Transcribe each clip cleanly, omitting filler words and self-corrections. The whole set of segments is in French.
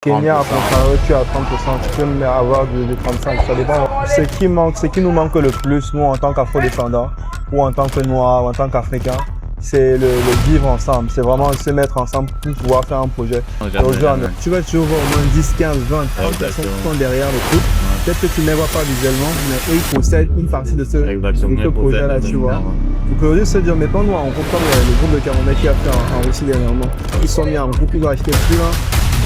Kenya, à 30%. contrario, tu as 30%, tu peux même avoir de 35%, ça dépend. Ce qui nous manque le plus, nous, en tant qu'afro-descendants, ou en tant que noirs, ou en tant qu'africains, c'est le vivre ensemble. C'est vraiment se mettre ensemble pour pouvoir faire un projet. Jamais, jamais. Tu vas toujours voir au moins 10, 15, 20, 30 personnes qui sont derrière le groupe. Peut-être que tu ne les vois pas visuellement, mais eux, ils possèdent une partie de ce projet-là, tu vois. Donc aujourd'hui, se dire, mettons-nous en groupe comme le groupe de Camerounais qui a fait en Russie dernièrement. Ils sont mis en groupe, ils ont acheté plus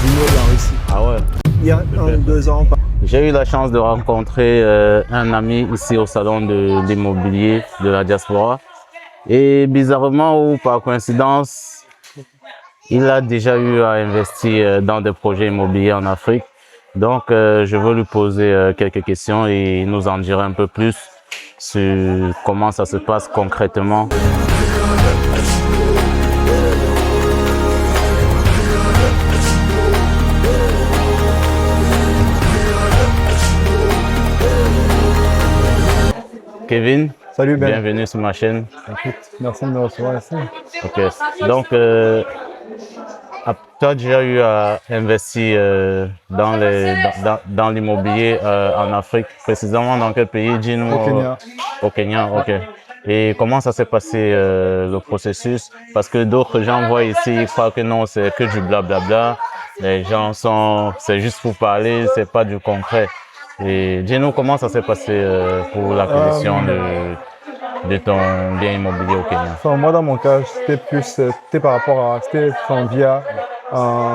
d'immeubles en Russie. Ah ouais. Il y a 1 ou 2 ans. J'ai eu la chance de rencontrer un ami ici au salon de l'immobilier de la diaspora. Et bizarrement ou par coïncidence, il a déjà eu à investir dans des projets immobiliers en Afrique. Donc, je veux lui poser quelques questions et il nous en dira un peu plus sur comment ça se passe concrètement. Kevin, Salut Ben. bienvenue sur ma chaîne. Écoute, merci de me recevoir ici. Ok, donc tu as déjà eu à investir dans l'immobilier en Afrique, précisément dans quel pays? Dis-nous. Au Kenya. Au Kenya, ok. Et comment ça s'est passé le processus? Parce que d'autres gens voient ici, ils croient que non, c'est que du blablabla. Les gens c'est juste pour parler, c'est pas du concret. Et dis-nous comment ça s'est passé pour l'acquisition de ton bien immobilier au Kenya. Enfin, moi, dans mon cas, c'était par rapport à,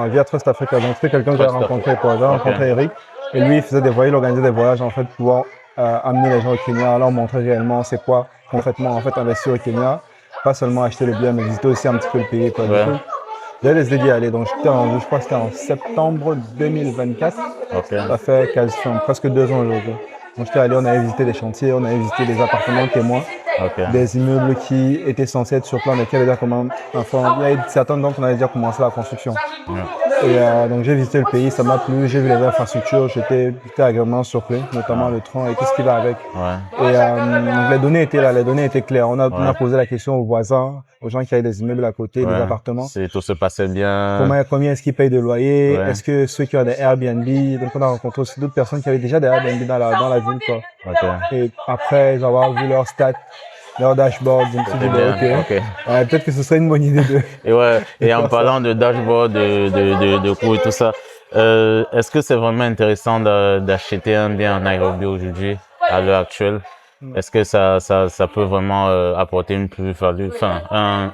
via Trust Africa. Donc, c'était quelqu'un que j'avais rencontré, quoi. J'ai rencontré Eric. Et lui, il faisait des voyages, il organisait des voyages, en fait, pour pouvoir amener les gens au Kenya, leur montrer réellement c'est quoi, concrètement, en fait, investir au Kenya. Pas seulement acheter le bien, mais visiter aussi un petit peu le pays, quoi. Ouais. Du coup, j'avais décidé d'y aller. Donc, je crois que c'était en septembre 2024. Okay. Ça fait presque 2 ans aujourd'hui. Donc, j'étais allé, on avait visité des chantiers, on avait visité des appartements témoins, des immeubles qui étaient censés être sur plan, mais qui avaient déjà commencé. Enfin, il y a certains dont on avait déjà commencé la construction. Et donc, j'ai visité le pays, ça m'a plu, j'ai vu les infrastructures, j'étais agréablement surpris, notamment le train et tout ce qui va avec. Et donc, les données étaient là, les données étaient claires. On a posé la question aux voisins, aux gens qui avaient des immeubles à côté, des appartements. Tout se passait bien. Combien est-ce qu'ils payent de loyer? Est-ce que ceux qui ont des Airbnb? Donc, on a rencontré aussi d'autres personnes qui avaient déjà des Airbnb dans la ville, quoi. Et après avoir vu leurs stats, leur dashboard, je me suis dit, peut-être que ce serait une bonne idée de. Et en parlant de dashboard, de coûts et tout ça, est-ce que c'est vraiment intéressant d'acheter un bien en Nairobi aujourd'hui, à l'heure actuelle? Est-ce que ça peut vraiment apporter une plus-value, enfin,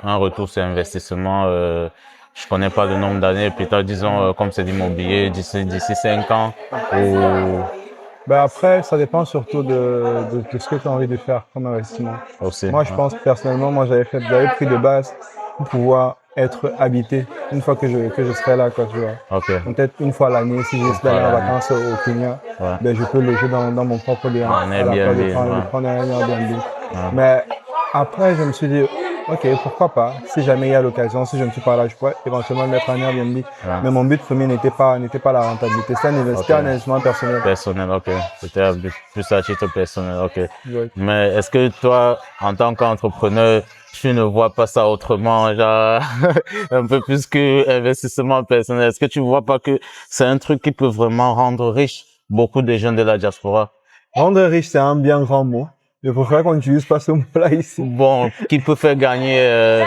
un retour sur investissement? Je connais pas le nombre d'années, peut-être disons, comme c'est l'immobilier, d'ici 5 ans ou... Ben après, ça dépend surtout de ce que tu as envie de faire comme investissement. Aussi, moi, je pense personnellement, j'avais pris de base pour pouvoir être habité une fois que je serai là, quoi, tu vois. Peut-être une fois l'année, si je suis d'aller en vacances au Kenya, ben, je peux loger dans mon propre bien. Prendre un Airbnb. Mais après, je me suis dit, ok, pourquoi pas, si jamais il y a l'occasion, si je ne suis pas là, je pourrais éventuellement mettre un Airbnb. Mais mon but premier n'était pas la rentabilité, c'était un investissement personnel. Personnel, ok. C'était plus à titre personnel, ok. Mais est-ce que toi, en tant qu'entrepreneur, tu ne vois pas ça autrement, genre, un peu plus que investissement personnel? Est-ce que tu vois pas que c'est un truc qui peut vraiment rendre riche beaucoup de jeunes de la diaspora? Rendre riche, c'est un bien grand mot. Je préfère qu'on n'utilise pas ce mot-là ici. Bon, qui peut faire gagner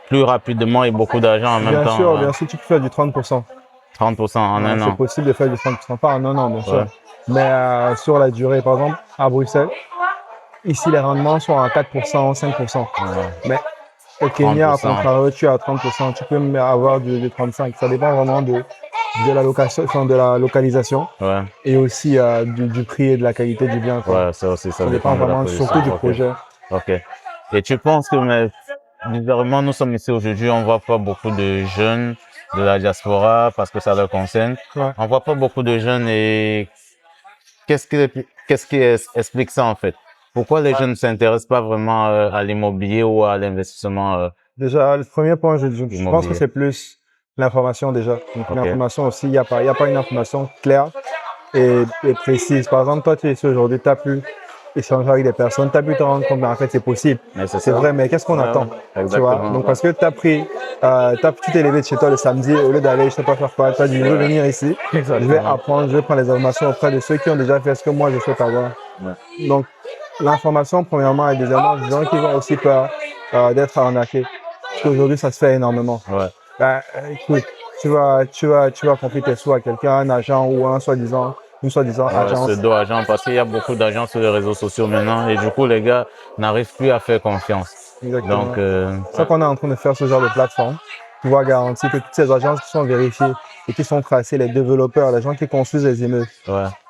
plus rapidement et beaucoup d'argent en même temps. Bien sûr, tu peux faire du 30%. 30% en un an. C'est possible de faire du 30%, pas en un an, bien sûr. Mais sur la durée, par exemple, à Bruxelles, ici, les rendements sont à 4%, 5%. Mais au Kenya, à contrario, tu es à 30%, tu peux même avoir du 35%. Ça dépend vraiment de la location, de la localisation et aussi du prix et de la qualité du bien. Ça dépend vraiment surtout du projet. Et tu penses que, bizarrement, nous sommes ici aujourd'hui, on voit pas beaucoup de jeunes de la diaspora parce que ça leur concerne. On voit pas beaucoup de jeunes et qu'est-ce qui explique ça en fait? Pourquoi les jeunes ne s'intéressent pas vraiment à l'immobilier ou à l'investissement? Déjà, le premier point, je pense que c'est plus l'information déjà. Donc, l'information aussi, il n'y a pas une information claire et précise. Par exemple, toi, tu es ici aujourd'hui, tu as pu échanger avec des personnes, tu as pu te rendre compte, mais en fait, c'est possible. C'est vrai, mais qu'est-ce qu'on attend? Tu vois? Donc, parce que tu as pris, tu t'es levé de chez toi le samedi, au lieu d'aller, je sais pas faire quoi, tu as dit, je veux venir ici, je vais apprendre, je vais prendre les informations auprès de ceux qui ont déjà fait ce que moi, je souhaite avoir. Donc, l'information, premièrement, et deuxièmement, les gens qui ont aussi peur d'être arnaqués. Parce qu'aujourd'hui, ça se fait énormément. Ben, écoute, tu vas confier tes sous à quelqu'un, un agent ou un soi-disant agence. Pseudo-agent, parce qu'il y a beaucoup d'agents sur les réseaux sociaux maintenant et du coup, les gars n'arrivent plus à faire confiance. Exactement. Donc, c'est ça qu'on est en train de faire ce genre de plateforme. Pouvoir garantir que toutes ces agences qui sont vérifiées et qui sont tracées, les développeurs, les gens qui construisent les immeubles,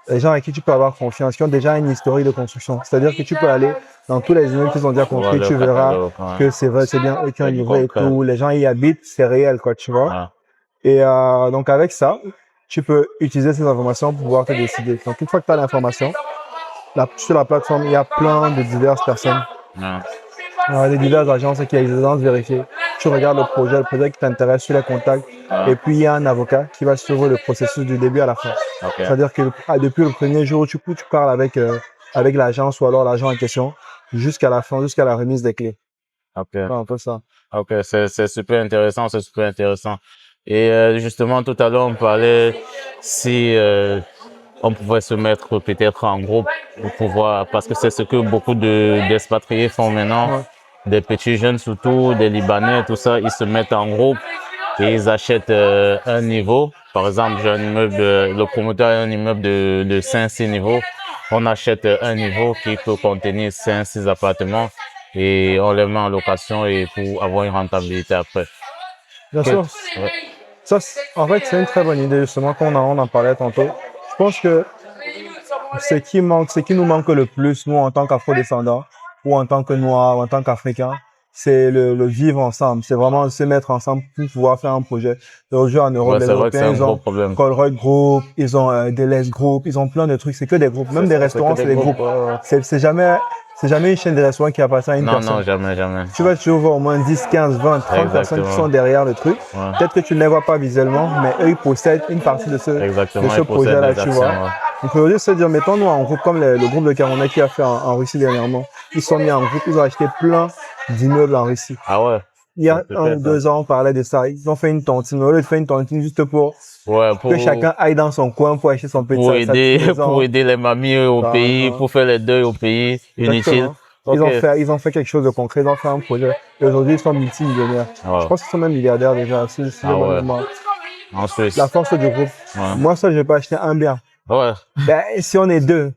les gens avec qui tu peux avoir confiance, qui ont déjà une historique de construction. C'est-à-dire que tu peux aller dans tous les immeubles qu'ils ont déjà construits, tu verras que c'est vrai, c'est bien eux qui ont livré et tout. Les gens y habitent, c'est réel, quoi, tu vois. Et donc, avec ça, tu peux utiliser ces informations pour pouvoir te décider. Donc, une fois que tu as l'information, sur la plateforme, il y a plein de diverses personnes. Des diverses agences qui existent vérifier. Tu regardes le projet qui t'intéresse, tu les contacts. Et puis, il y a un avocat qui va suivre le processus du début à la fin. C'est-à-dire que depuis le premier jour où tu parles avec l'agence ou alors l'agent en question, jusqu'à la fin, jusqu'à la remise des clés. Un peu ça. C'est super intéressant, c'est super intéressant. Et justement, tout à l'heure, on parlait si on pouvait se mettre peut-être en groupe pour pouvoir, parce que c'est ce que beaucoup d'expatriés font maintenant, des petits jeunes surtout, des Libanais, tout ça, ils se mettent en groupe et ils achètent un niveau. Par exemple, j'ai un immeuble, le promoteur a un immeuble de 5-6 niveaux. On achète un niveau qui peut contenir 5-6 appartements et on les met en location et pour avoir une rentabilité après. Bien sûr. Ça, en fait, c'est une très bonne idée, justement, on en parlait tantôt. Je pense que ce qui nous manque le plus, nous, en tant qu'Afro-descendants, ou en tant que Noirs, ou en tant qu'Africains, c'est le vivre ensemble. C'est vraiment se mettre ensemble pour pouvoir faire un projet. Aujourd'hui, en Europe, les Européens, ils ont Colruyt Group, ils ont Deleuze Group, ils ont plein de trucs. C'est que des groupes. Même des restaurants, c'est des groupes. C'est jamais une chaîne de restaurants qui appartient à une personne. Non, jamais. Tu vas toujours voir au moins 10, 15, 20, 30 personnes qui sont derrière le truc. Peut-être que tu ne les vois pas visuellement, mais eux, ils possèdent une partie de ce projet-là, tu vois. Donc aujourd'hui, se dire, mettons-nous en groupe comme le groupe de Camerounais qui a fait en Russie dernièrement. Ils sont mis en groupe, ils ont acheté plein d'immeubles en Russie. Il y a 1 ou 2 ans, on parlait de ça. Ils ont fait une tontine. Au lieu de faire une tontine juste pour que chacun aille dans son coin pour acheter son petit pour aider les mamies au pays, pour faire les deuils au pays, inutile. Ils ont fait quelque chose de concret, ils ont fait un projet. Et aujourd'hui, ils sont multimillionnaires. Je pense qu'ils sont même milliardaires déjà. En Suisse. La force du groupe. Moi, ça, je peux acheter un bien. Ben, si on est 2,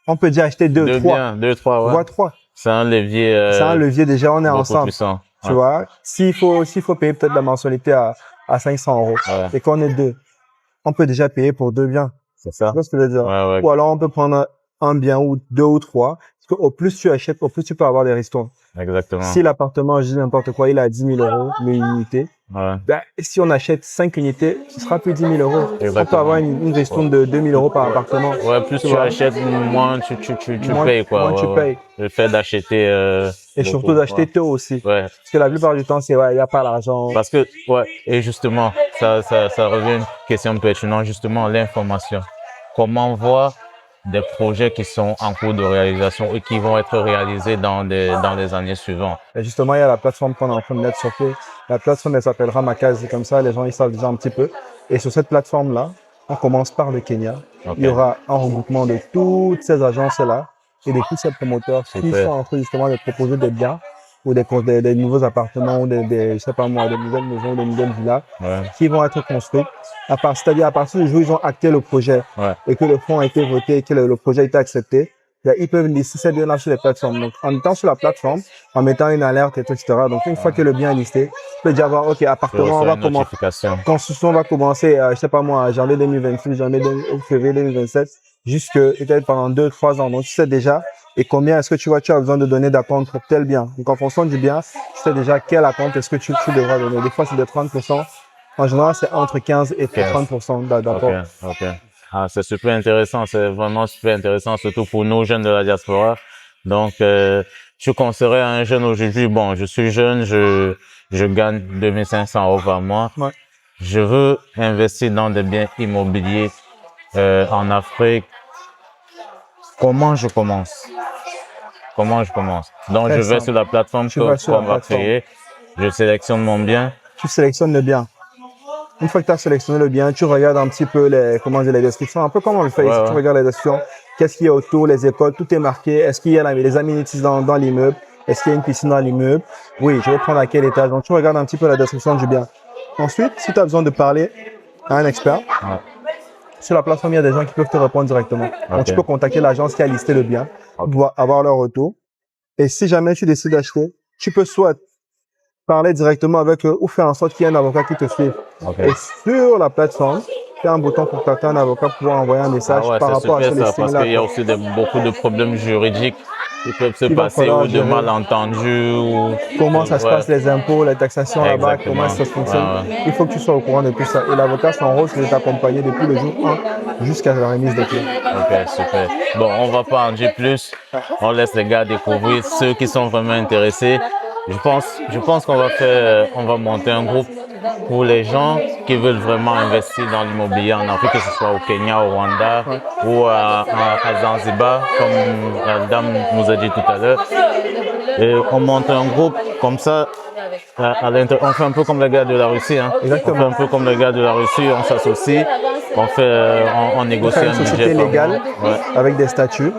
on peut déjà acheter 2, 3. 2, 3, voire 3. C'est un levier. C'est un levier déjà, on est ensemble. Puissant. Tu vois, s'il faut payer peut-être la mensualité à 500 € et qu'on est 2, on peut déjà payer pour 2 biens. C'est ça. Tu vois ce que je veux dire? Ou alors on peut prendre un bien ou 2 ou 3. Parce qu'au plus tu achètes, au plus tu peux avoir des ristournes. Exactement. Si l'appartement, je dis n'importe quoi, il a 10 000 €, mais une unité. Ben, si on achète 5 unités, ce sera plus 10 000 €. On peut avoir une ristourne de 2 000 € par appartement. Plus tu achètes, moins tu payes, quoi. Moins tu payes. Le fait d'acheter, et surtout d'acheter tôt aussi. Parce que la plupart du temps, c'est, il n'y a pas l'argent. Parce que, et justement, ça revient à une question pertinente, justement, l'information. Comment voir des projets qui sont en cours de réalisation et qui vont être réalisés dans les années suivantes. Et justement, il y a la plateforme qu'on est en train de mettre sur pied. La plateforme, elle s'appellera Makazi, comme ça, les gens, ils savent déjà un petit peu. Et sur cette plateforme-là, on commence par le Kenya. Il y aura un regroupement de toutes ces agences-là et de tous ces promoteurs qui sont en train justement de proposer des biens ou des nouveaux appartements ou je sais pas moi, des nouvelles maisons, des nouvelles villas qui vont être construites. C'est-à-dire à partir du jour où ils ont acté le projet et que le fonds a été voté et que le projet a été accepté, ils peuvent lister ces biens-là sur les plateformes. Donc, en étant sur la plateforme, en mettant une alerte, etc. Donc, une fois que le bien est listé, tu peux déjà voir, OK, appartement, on va commencer. Construction va commencer, je sais pas moi, janvier 2026, février 2027, jusque peut-être pendant 2-3 ans. Donc, tu sais déjà, et combien est-ce que tu as besoin de donner d'acompte pour tel bien. Donc, en fonction du bien, tu sais déjà quel acompte est-ce que tu devras donner. Des fois, c'est de 30%. En général, c'est entre 15 et 30% d'apport. OK. Ah, c'est super intéressant. C'est vraiment super intéressant, surtout pour nous, jeunes de la diaspora. Donc, je conseillerais à un jeune aujourd'hui, bon, je suis jeune, je gagne 2500 € par mois. Je veux investir dans des biens immobiliers en Afrique. Comment je commence? comment je commence? Donc, Très je vais simple. sur la plateforme Tu vas sur la qu'on va plateforme. créer. Je sélectionne mon bien. Tu sélectionnes le bien. Une fois que tu as sélectionné le bien, tu regardes un petit peu les descriptions, un peu comme on le fait ici. Ouais. Tu regardes les descriptions, qu'est-ce qu'il y a autour, les écoles, tout est marqué. Est-ce qu'il y a les amenities dans l'immeuble? Est-ce qu'il y a une piscine dans l'immeuble? Oui, je vais prendre à quel étage. Donc, tu regardes un petit peu la description du bien. Ensuite, si tu as besoin de parler à un expert, sur la plateforme, il y a des gens qui peuvent te répondre directement. Donc, tu peux contacter l'agence qui a listé le bien, pour avoir leur retour. Et si jamais tu décides d'acheter, tu peux soit parler directement avec eux ou faire en sorte qu'il y ait un avocat qui te suive. Et sur la plateforme, tu as un bouton pour contacter un avocat pour pouvoir envoyer un message par rapport à ce listing-là. Parce qu'il y a aussi beaucoup de problèmes juridiques qui peuvent se passer ou de gérer. malentendus. Comment ça se passe, les impôts, les taxations là-bas, comment ça fonctionne. Il faut que tu sois au courant de tout ça. Et l'avocat, son rôle, c'est de t'accompagner depuis le jour 1 jusqu'à la remise des clés. Ok, super. Bon, on va pas en dire plus. On laisse les gars découvrir ceux qui sont vraiment intéressés. Je pense qu'on va monter un groupe pour les gens qui veulent vraiment investir dans l'immobilier en Afrique, que ce soit au Kenya, au Rwanda ou à Zanzibar, comme la dame nous a dit tout à l'heure. Et on monte un groupe comme ça. On fait un peu comme les gars de la Russie. Hein. Exactement. On fait un peu comme les gars de la Russie, on s'associe, on négocie un budget. Une société légale avec des statuts.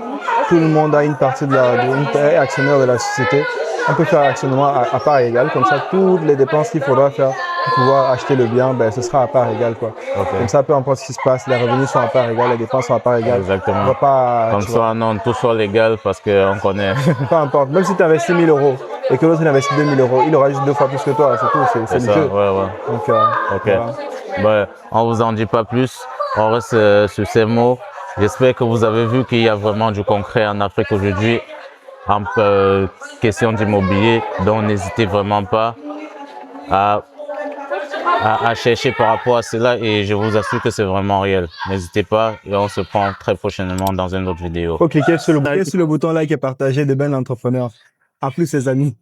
Tout le monde a une partie est actionnaire de la société. On peut faire actionnement à part égale, comme ça toutes les dépenses qu'il faudra faire pour pouvoir acheter le bien, ce sera à part égale. Comme ça, peu importe ce qui se passe, les revenus sont à part égale, les dépenses sont à part égale. Exactement. On va pas, comme ça, non, tout soit légal parce qu'on connaît. Peu importe, même si tu investis 1 000 € et que l'autre il investit 2 000 €, il aura juste 2 fois plus que toi, c'est tout, c'est le jeu. Donc, voilà. On vous en dit pas plus, on reste sur ces mots. J'espère que vous avez vu qu'il y a vraiment du concret en Afrique aujourd'hui en question d'immobilier, donc n'hésitez vraiment pas à chercher par rapport à cela et je vous assure que c'est vraiment réel. N'hésitez pas et on se prend très prochainement dans une autre vidéo. Il faut cliquer sur le bouton like et partager de belles entrepreneurs. À plus les amis.